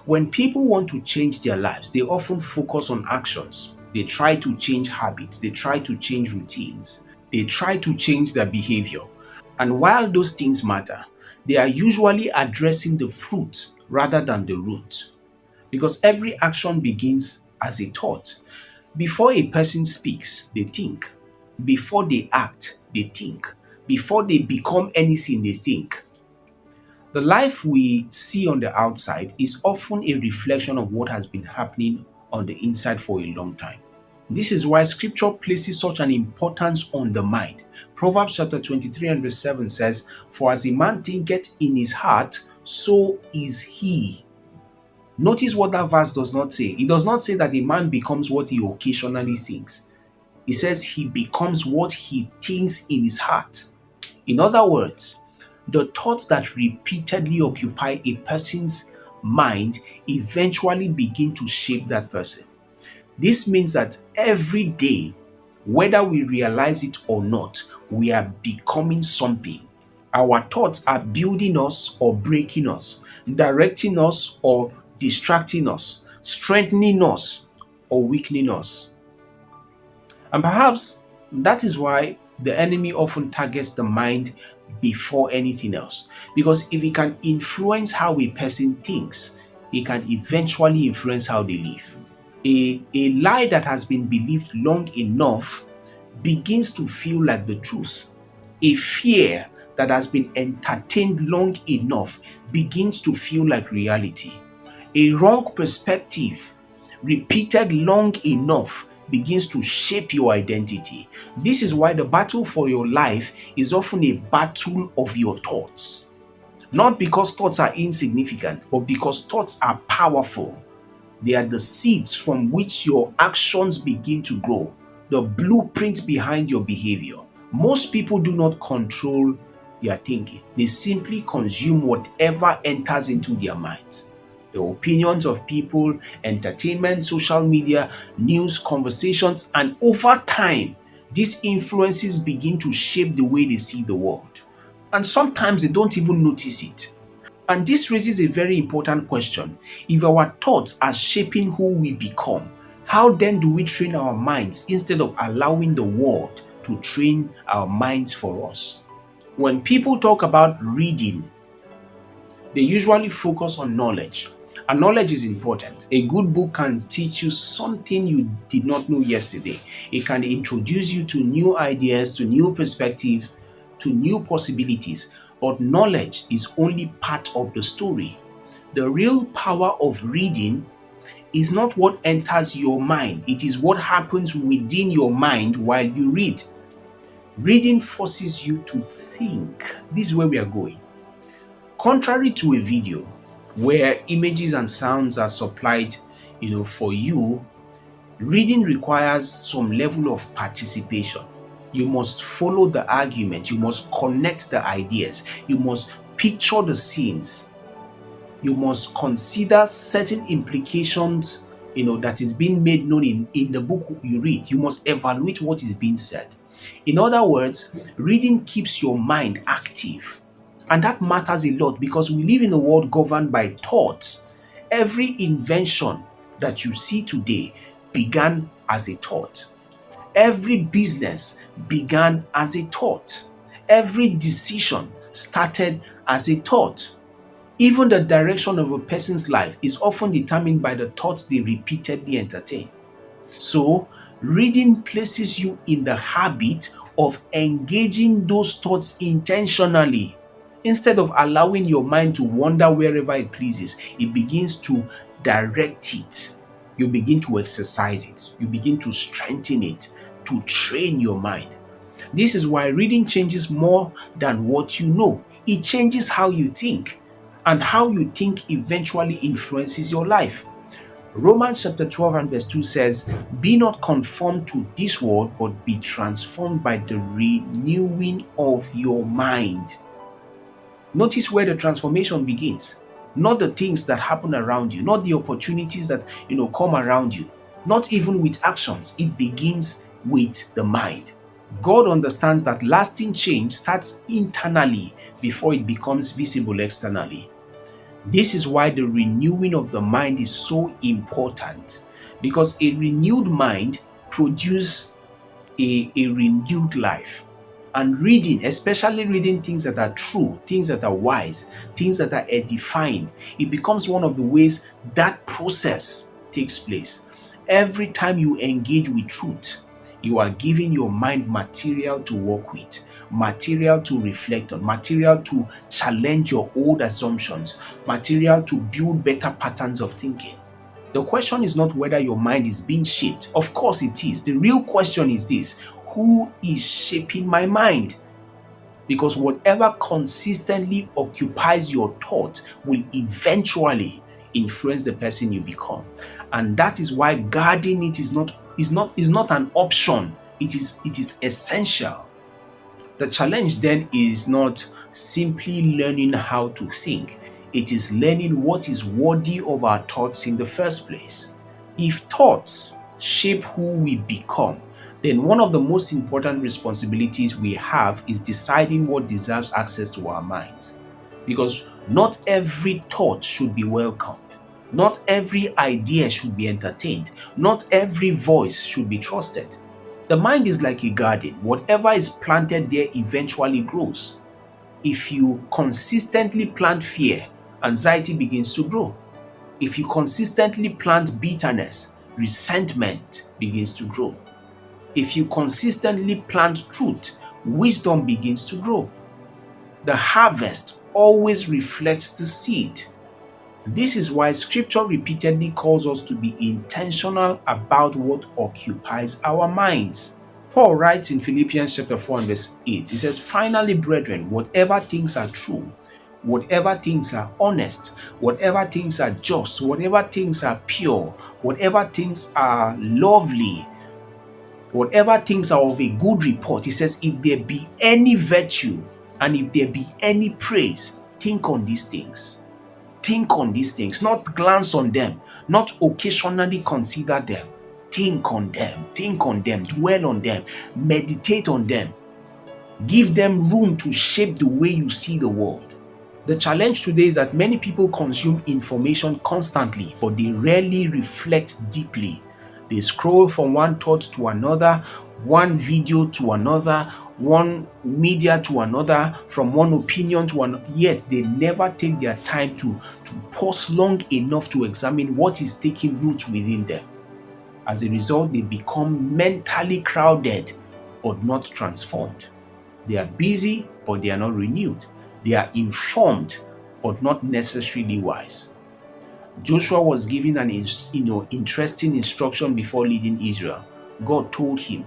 When people want to change their lives, they often focus on actions. They try to change habits, they try to change routines, they try to change their behavior. And while those things matter, they are usually addressing the fruit rather than the root. Because every action begins as a thought. Before a person speaks, they think. Before they act, they think. Before they become anything, they think. The life we see on the outside is often a reflection of what has been happening on the inside for a long time. This is why scripture places such an importance on the mind. Proverbs chapter 23 and verse 7 says, "For as a man thinketh in his heart, so is he." Notice what that verse does not say. It does not say that a man becomes what he occasionally thinks. It says he becomes what he thinks in his heart. In other words, the thoughts that repeatedly occupy a person's mind eventually begin to shape that person. This means that every day, whether we realize it or not, we are becoming something. Our thoughts are building us or breaking us, directing us or distracting us, strengthening us or weakening us. And perhaps that is why the enemy often targets the mind before anything else. Because if he can influence how a person thinks, he can eventually influence how they live. A lie that has been believed long enough begins to feel like the truth. A fear that has been entertained long enough begins to feel like reality. A wrong perspective repeated long enough begins to shape your identity. This is why the battle for your life is often a battle of your thoughts. Not because thoughts are insignificant, but because thoughts are powerful. They are the seeds from which your actions begin to grow, the blueprint behind your behavior. Most people do not control their thinking. They simply consume whatever enters into their minds. The opinions of people, entertainment, social media, news, conversations, and over time, these influences begin to shape the way they see the world. And sometimes they don't even notice it. And this raises a very important question. If our thoughts are shaping who we become, how then do we train our minds instead of allowing the world to train our minds for us? When people talk about reading, they usually focus on knowledge. And knowledge is important. A good book can teach you something you did not know yesterday. It can introduce you to new ideas, to new perspectives, to new possibilities. But knowledge is only part of the story. The real power of reading is not what enters your mind. It is what happens within your mind while you read. Reading forces you to think. This is where we are going. Contrary to a video where images and sounds are supplied, for you, reading requires some level of participation. You must follow the argument. You must connect the ideas. You must picture the scenes. You must consider certain implications, that is being made known in the book you read. You must evaluate what is being said. In other words, reading keeps your mind active. And that matters a lot because we live in a world governed by thoughts. Every invention that you see today began as a thought. Every business began as a thought. Every decision started as a thought. Even the direction of a person's life is often determined by the thoughts they repeatedly entertain. So, reading places you in the habit of engaging those thoughts intentionally. Instead of allowing your mind to wander wherever it pleases, it begins to direct it. You begin to exercise it. You begin to strengthen it, to train your mind. This is why reading changes more than what you know. It changes how you think, and how you think eventually influences your life. Romans chapter 12 and verse 2 says, "Be not conformed to this world, but be transformed by the renewing of your mind." Notice where the transformation begins. Not the things that happen around you, not the opportunities that come around you, not even with actions. It begins with the mind. God understands that lasting change starts internally before it becomes visible externally. This is why the renewing of the mind is so important, because a renewed mind produces a renewed life. And reading, especially reading things that are true, things that are wise, things that are edifying, it becomes one of the ways that process takes place. Every time you engage with truth, you are giving your mind material to work with, material to reflect on, material to challenge your old assumptions, material to build better patterns of thinking. The question is not whether your mind is being shaped. Of course it is. The real question is this: who is shaping my mind? Because whatever consistently occupies your thought will eventually influence the person you become. And that is why guarding it is not an option. It is essential. The challenge then is not simply learning how to think, it is learning what is worthy of our thoughts in the first place. If thoughts shape who we become, then one of the most important responsibilities we have is deciding what deserves access to our minds. Because not every thought should be welcomed, not every idea should be entertained, not every voice should be trusted. The mind is like a garden. Whatever is planted there eventually grows. If you consistently plant fear, anxiety begins to grow. If you consistently plant bitterness, resentment begins to grow. If you consistently plant truth, wisdom begins to grow. The harvest always reflects the seed. This is why scripture repeatedly calls us to be intentional about what occupies our minds. Paul writes in Philippians chapter 4 and verse 8, he says, "Finally, brethren, whatever things are true, whatever things are honest, whatever things are just, whatever things are pure, whatever things are lovely, whatever things are of a good report," he says, "if there be any virtue and if there be any praise, think on these things." Think on these things, not glance on them, not occasionally consider them. Think on them, dwell on them, meditate on them. Give them room to shape the way you see the world. The challenge today is that many people consume information constantly, but they rarely reflect deeply. They scroll from one thought to another, one video to another, one media to another, from one opinion to another, yet they never take their time to pause long enough to examine what is taking root within them. As a result, they become mentally crowded but not transformed. They are busy but they are not renewed. They are informed but not necessarily wise. Joshua was given an interesting instruction before leading Israel. God told him,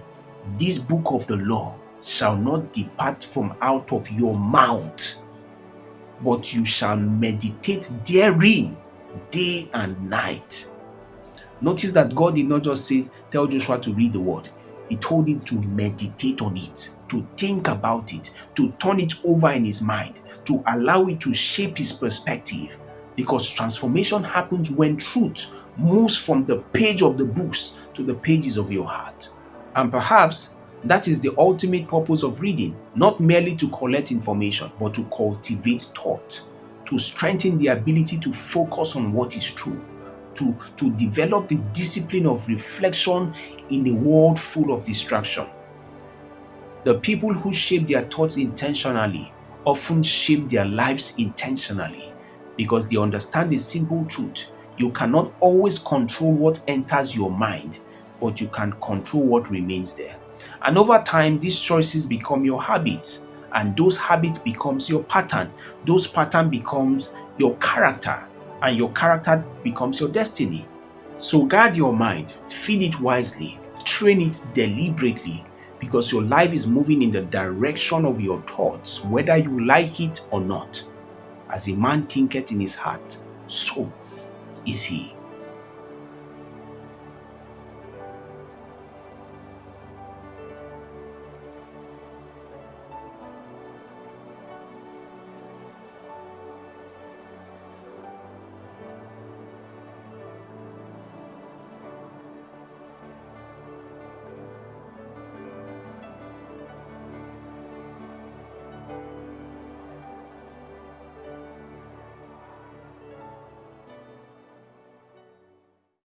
"This book of the law shall not depart from out of your mouth, but you shall meditate therein day and night." Notice that God did not just tell Joshua to read the word. He told him to meditate on it, to think about it, to turn it over in his mind, to allow it to shape his perspective. Because transformation happens when truth moves from the page of the books to the pages of your heart. And perhaps that is the ultimate purpose of reading, not merely to collect information, but to cultivate thought, to strengthen the ability to focus on what is true, to develop the discipline of reflection in a world full of distraction. The people who shape their thoughts intentionally often shape their lives intentionally, because they understand the simple truth: you cannot always control what enters your mind, but you can control what remains there. And over time, these choices become your habits, and those habits becomes your pattern. Those pattern becomes your character, and your character becomes your destiny. So guard your mind, feed it wisely, train it deliberately, because your life is moving in the direction of your thoughts, whether you like it or not. As a man thinketh in his heart, so is he.